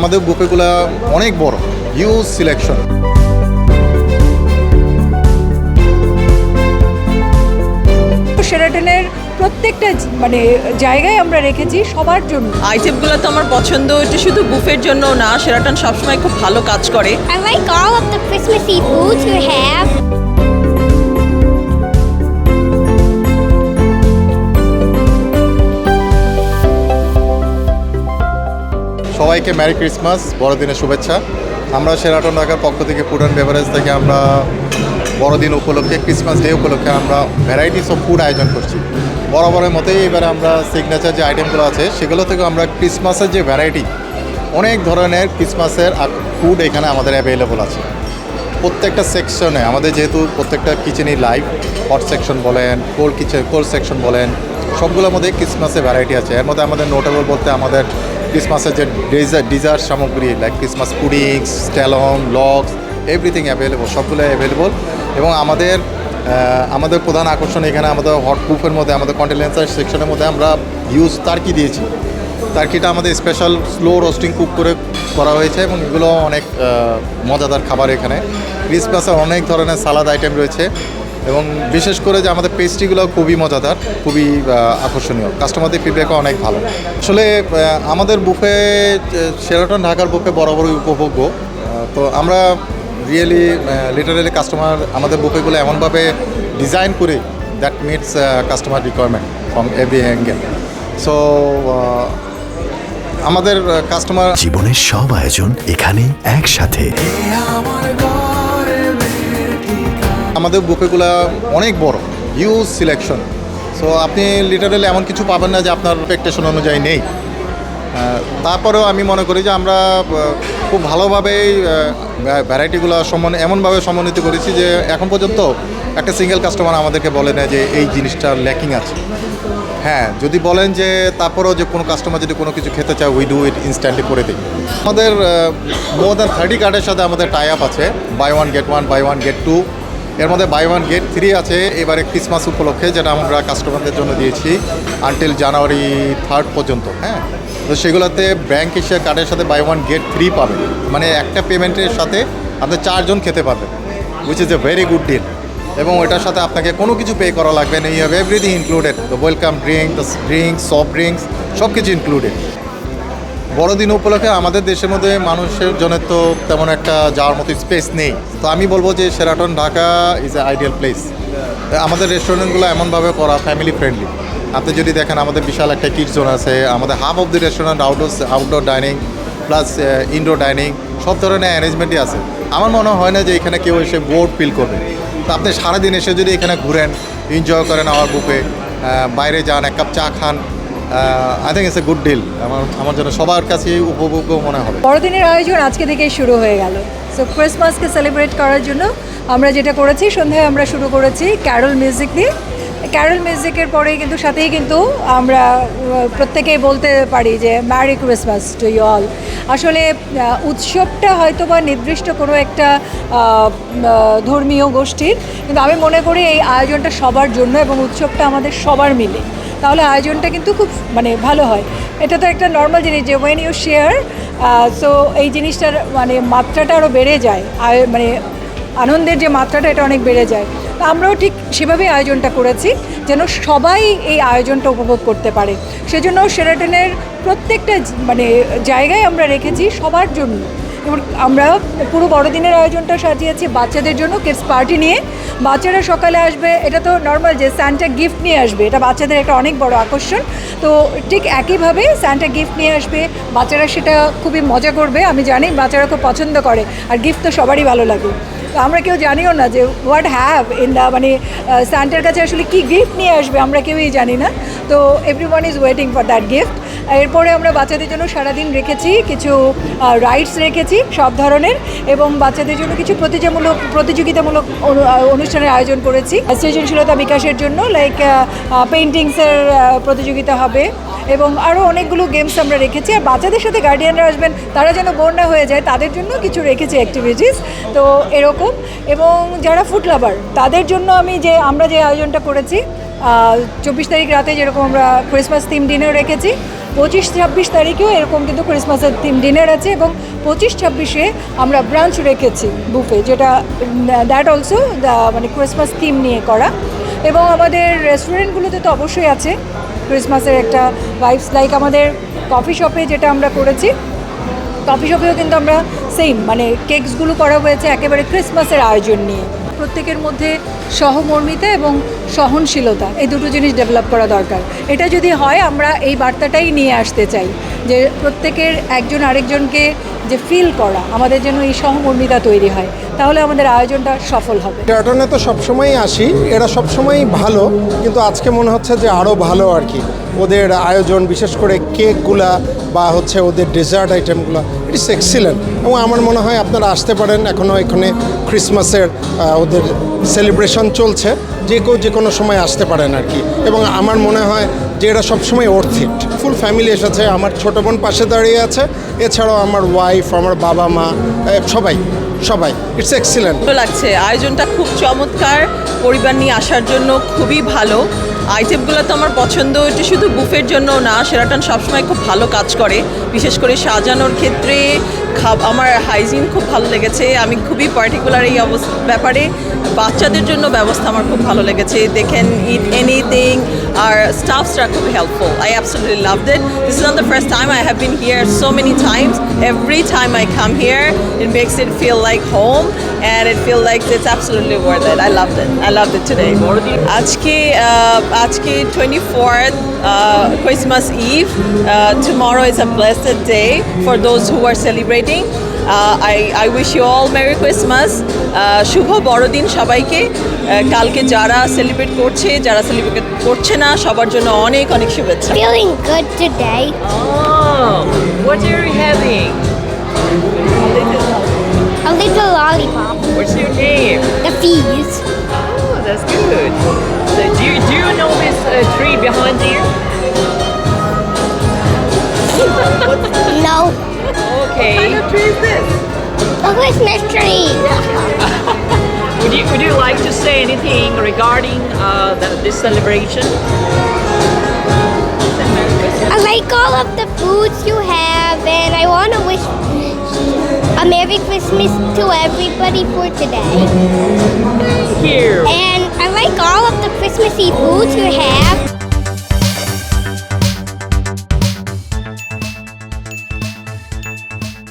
আমাদের বুফেগুলো অনেক বড়, হিউজ সিলেকশন। শেরাটনের প্রত্যেকটা মানে জায়গায় আমরা রেখেছি সবার জন্য। আইটেমগুলো তো আমার পছন্দ, এটা শুধু বুফের জন্য না, শেরাটন সবসময় খুব ভালো কাজ করে। I like all of the Christmassy foods you have. সবাইকে মেরি ক্রিসমাস, বড়দিনের শুভেচ্ছা। আমরা শেরাটন ঢাকার পক্ষ থেকে ফুড অ্যান্ড বেভারেজ থেকে আমরা বড়দিন উপলক্ষে, ক্রিসমাস ডে উপলক্ষে আমরা ভ্যারাইটিস অফ ফুড আয়োজন করছি। বরাবরের মতোই এবারে আমরা সিগনেচার যে আইটেমগুলো আছে সেগুলো থেকে আমরা ক্রিসমাসের যে ভ্যারাইটি, অনেক ধরনের ক্রিসমাসের ফুড এখানে আমাদের অ্যাভেলেবল আছে। প্রত্যেকটা সেকশনে আমাদের যেহেতু প্রত্যেকটা কিচেনই লাইভ, হট সেকশন বলেন, কোল্ড সেকশন বলেন, সবগুলোর মধ্যে ক্রিসমাসের ভ্যারাইটি আছে। এর মধ্যে আমাদের নোটেবল বলতে আমাদের ক্রিসমাসের যে ডিজার্ট সামগ্রী like Christmas puddings, stollen, logs, everything available, সবগুলো অ্যাভেলেবল। এবং আমাদের প্রধান আকর্ষণ এখানে আমাদের হট প্রুফের মধ্যে, আমাদের কন্টিনেন্টাল সেকশনের মধ্যে আমরা হিউজ টার্কি দিয়েছি। টার্কিটা আমাদের স্পেশাল স্লো রোস্টিং কুক করে করা হয়েছে এবং এগুলো অনেক মজাদার খাবার। এখানে ক্রিসমাসের অনেক ধরনের সালাদ আইটেম রয়েছে এবং বিশেষ করে যে আমাদের পেস্ট্রিগুলো খুবই মজাদার, খুবই আকর্ষণীয়। কাস্টমারদের ফিডব্যাকও অনেক ভালো। আসলে আমাদের বুফে, শেরাটন ঢাকার বুফে বরাবরই উপভোগ্য। তো আমরা লিটারেলি কাস্টমার আমাদের বুফেগুলো এমনভাবে ডিজাইন করে that meets customer requirement from every angle. So আমাদের কাস্টমার জীবনের সব আয়োজন এখানে একসাথে। আমাদের বুফেগুলো অনেক বড়, হিউজ সিলেকশন। সো আপনি লিটারেলি এমন কিছু পাবেন না যে আপনার এক্সপেকটেশন অনুযায়ী নেই। তারপরেও আমি মনে করি যে আমরা খুব ভালোভাবেই ভ্যারাইটিগুলো এমনভাবে সমন্বিত করেছি যে এখন পর্যন্ত একটা সিঙ্গেল কাস্টমার আমাদেরকে বলে না যে এই জিনিসটা ল্যাকিং আছে। হ্যাঁ, যদি বলেন যে তারপরেও যে কোনো কাস্টমার যদি কোনো কিছু খেতে চায়, উই ডু ইট ইনস্ট্যান্টলি করে দিই। আমাদের মোর দ্যান 30 কার্ডের সাথে আমাদের টাই আপ আছে, buy one get one, buy one get two. এর মধ্যে বাই ওয়ান গেট 3 আছে এবারে ক্রিসমাস উপলক্ষে, যেটা আমরা কাস্টমারদের জন্য দিয়েছি আনটিল জানুয়ারি 3 পর্যন্ত। হ্যাঁ, তো সেগুলোতে ব্যাংক এশিয়া কার্ডের সাথে বাই ওয়ান গেট 3 পাবেন, মানে একটা পেমেন্টের সাথে আপনি 4 জন খেতে পারবেন, which is a very good deal. এবং ওইটার সাথে আপনাকে কোনো কিছু পে করা লাগবে না, you have everything included, the welcome drink, the drinks, soft drinks, সব কিছু ইনক্লুডেড। বড়দিন উপলক্ষে আমাদের দেশের মধ্যে মানুষের জন্য তো তেমন একটা যাওয়ার মতো স্পেস নেই। তো আমি বলবো যে Sheraton Dhaka is a ideal place. আমাদের রেস্টুরেন্টগুলো এমনভাবে করা ফ্যামিলি ফ্রেন্ডলি। আপনি যদি দেখেন আমাদের বিশাল একটা কিড জোন আছে, আমাদের half of the restaurant outdoor dining plus indoor dining, সব ধরনের অ্যারেঞ্জমেন্টই আছে। আমার মনে হয় না যে এখানে কেউ এসে বোর্ড ফিল করবে। তো আপনি সারাদিন এসে যদি এখানে ঘুরেন, এনজয় করেন আমার বুফে, বাইরে যান, এক কাপ চা খান, I think it's a good deal. আমার জন্য সবার কাছে উপভোগ্য মনে হবে। বড়দিনের আয়োজন আজকে থেকেই শুরু হয়ে গেল। সো ক্রিসমাসকে সেলিব্রেট করার জন্য আমরা যেটা করেছি, সন্ধ্যায় আমরা শুরু করেছি ক্যারল মিউজিক দিয়ে। ক্যারল মিউজিকের পরে কিন্তু সাথেই কিন্তু আমরা প্রত্যেকেই বলতে পারি যে merry Christmas to you all. আসলে উৎসবটা হয়তো বা নির্দিষ্ট কোনো একটা ধর্মীয় গোষ্ঠীর, কিন্তু আমি মনে করি এই আয়োজনটা সবার জন্য এবং উৎসবটা আমাদের সবার মিলে, তাহলে আয়োজনটা কিন্তু খুব মানে ভালো হয়। এটা তো একটা নর্মাল জিনিস যে ওয়েন ইউ শেয়ার, সো এই জিনিসটার মানে মাত্রাটা আরও বেড়ে যায়, মানে আনন্দের যে মাত্রাটা এটা অনেক বেড়ে যায়। তো আমরাও ঠিক সেভাবেই আয়োজনটা করেছি যেন সবাই এই আয়োজনটা উপভোগ করতে পারে। সেজন্য শেরাটনের প্রত্যেকটা মানে জায়গায় আমরা রেখেছি সবার জন্য। এবং আমরা পুরো বড়দিনের আয়োজনটা সাজিয়েছি বাচ্চাদের জন্য, কিডস পার্টি নিয়ে। বাচ্চারা সকালে আসবে, এটা তো নর্মাল যে স্যান্টা গিফট নিয়ে আসবে, এটা বাচ্চাদের একটা অনেক বড় আকর্ষণ। তো ঠিক একইভাবে স্যান্টা গিফট নিয়ে আসবে, বাচ্চারা সেটা খুবই মজা করবে। আমি জানি বাচ্চারা খুব পছন্দ করে, আর গিফট তো সবারই ভালো লাগে। তো আমরা কেউ জানিও না যে হোয়াট হ্যাভ ইন দ্য মানে স্যান্টার কাছে আসলে কী গিফট নিয়ে আসবে, আমরা কেউই জানি না। তো everyone is waiting for that gift. এরপরে আমরা বাচ্চাদের জন্য সারাদিন রেখেছি কিছু রাইডস রেখেছি সব ধরনের, এবং বাচ্চাদের জন্য কিছু প্রতিযোগিতামূলক অনুষ্ঠানের আয়োজন করেছি সৃজনশীলতা বিকাশের জন্য, লাইক পেইন্টিংসের প্রতিযোগিতা হবে এবং আরও অনেকগুলো গেমস আমরা রেখেছি। আর বাচ্চাদের সাথে গার্ডিয়ানরা আসবেন, তারা যেন বোর না হয়ে যায়, তাদের জন্য কিছু রেখেছি অ্যাক্টিভিটিস। তো এরকম, এবং যারা ফুড লাভার তাদের জন্য আমরা যে আয়োজনটা করেছি 24 তারিখ রাতে যেরকম আমরা ক্রিসমাস থিম ডিনার রেখেছি, 25-26 তারিখেও এরকম কিন্তু ক্রিসমাসের থিম ডিনার আছে, এবং 25-26-এ আমরা ব্রাঞ্চ রেখেছি বুফে, যেটা দ্যাট অলসো মানে ক্রিসমাস থিম নিয়ে করা। এবং আমাদের রেস্টুরেন্টগুলোতে তো অবশ্যই আছে ক্রিসমাসের একটা ভাইবস, লাইক আমাদের কফি শপে যেটা আমরা করেছি, কফি শপেও কিন্তু আমরা সেম মানে কেকসগুলো করা হয়েছে একেবারে ক্রিসমাসের আয়োজন নিয়ে। প্রত্যেকের মধ্যে সহমর্মিতা এবং সহনশীলতা, এই দুটো জিনিস ডেভেলপ করা দরকার। এটা যদি হয়, আমরা এই বার্তাটাই নিয়ে আসতে চাই যে প্রত্যেকের একজন আরেকজনকে যে ফিল করা, আমাদের জন্য এই সহমর্মিতা তৈরি হয়, তাহলে আমাদের আয়োজনটা সফল হবে। শেরাটনে তো সবসময়ই আসি, এরা সবসময়ই ভালো, কিন্তু আজকে মনে হচ্ছে যে আরও ভালো আর কি। ওদের আয়োজন, বিশেষ করে কেকগুলা বা হচ্ছে ওদের ডেজার্ট আইটেমগুলো, ইট ইস এক্সিলেন্ট। এবং আমার মনে হয় আপনারা আসতে পারেন, এখনও এখানে ক্রিসমাসের ওদের সেলিব্রেশন চলছে, যে কোনো সময় আসতে পারেন আর কি। এবং আমার মনে হয় যে এরা সবসময় অর্থিট। ফুল ফ্যামিলি এসেছে, আমার ছোটো বোন পাশে দাঁড়িয়ে আছে, এছাড়াও আমার ওয়াইফ, আমার বাবা মা, সবাই ইটস এক্সিলেন্ট। ভালো লাগছে, আয়োজনটা খুব চমৎকার, পরিবার নিয়ে আসার জন্য খুবই ভালো। আইটেমগুলো তো আমার পছন্দ, এটা শুধু বুফের জন্য না, শেরাটন সবসময় খুব ভালো কাজ করে, বিশেষ করে সাজানোর ক্ষেত্রে। আমার হাইজিন খুব ভালো লেগেছে, আমি খুবই পার্টিকুলার এই ব্যাপারে। বাচ্চাদের জন্য ব্যবস্থা আমার খুব ভালো লেগেছে, দে ক্যান ইট এনিথিং, আর স্টাফসরা খুব helpful. I absolutely loved it. This is not the first time, I have been here so many times. Every time I come here, it makes it feel like home, and it feel like it's absolutely worth it. I loved it today. আজকে 24th Christmas Eve. Tomorrow is a blessed day for those who are celebrating. I wish you all Merry Christmas. শুভ বড়দিন সবাইকে। কালকে যারা celebrate করছে, যারা celebrate করছে না, সবার জন্য অনেক অনেক শুভেচ্ছা। Feeling good today. Oh, what are you having? A little lollipop. What's your name? The fees. Oh, that's good. So do you know this tree behind you? No. Okay. What kind of tree is this? A Christmas tree. Would you like to say anything regarding this celebration? I like all of the foods you have, and I want to wish a Merry Christmas to everybody for today. Thank you. And I like all of the Christmassy foods you have.